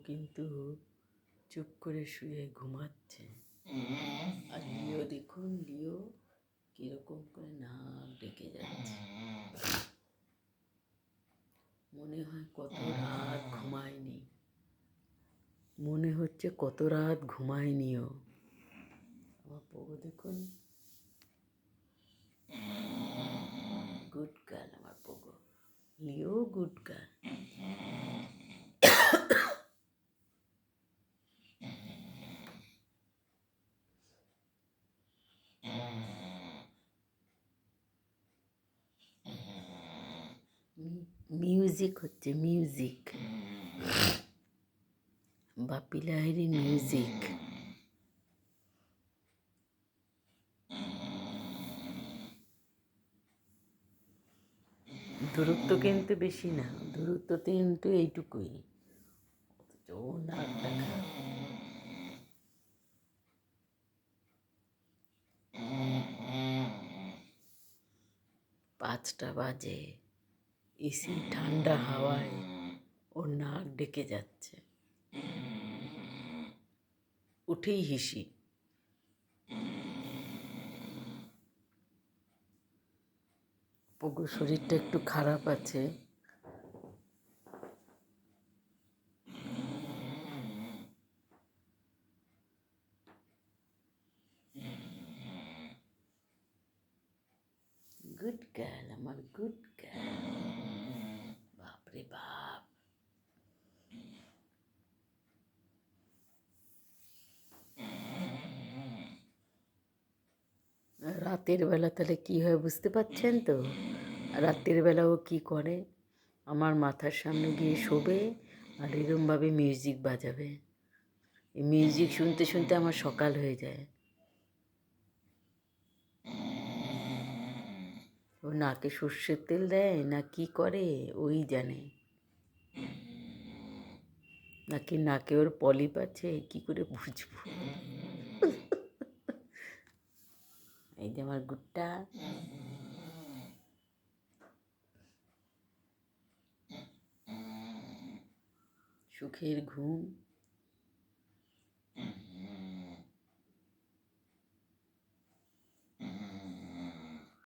কিন্তু চুপ করে শুয়ে ঘুমাচ্ছে। আর লিও দেখুন, লিও কিরকম করে নাক ডেকে যাচ্ছে। মনে হয় কত রাত ঘুমায়নি, মনে হচ্ছে কত রাত ঘুমায়নিও। আমার পোগো দেখুন, গুড গার্ল আমার পোগো। লিও গুড গার্ল। মিউজিক হচ্ছে, মিউজিক, বাপি লাহিড়ী মিউজিক। দূরত্ব কিন্তু বেশি না, দূরত্ব কিন্তু এইটুকুই। ও নাকটা খারাপ। 5টা বাজে, এসি ঠান্ডা হাওয়ায় ওর নাক ডেকে যাচ্ছে। উঠেই হিসি। পোগোর শরীরটা একটু খারাপ আছে। গুড গার্ল আমার, গুড গার্ল। বাপরে বাপ। রাতের বেলা তাহলে কী হয় বুঝতে পারছেন তো? রাতের বেলা ও কী করে, আমার মাথার সামনে গিয়ে শোবে আর এরমভাবে মিউজিক বাজাবে। এই মিউজিক শুনতে শুনতে আমার সকাল হয়ে যায়। ও নাকে সর্ষের তেল দেয় না কি করে ওই জানে, নাকি নাকে ওর পলিপ আছে, কি করে বুঝবো। এই যে আমার গুড্ডা। সুখের ঘুম।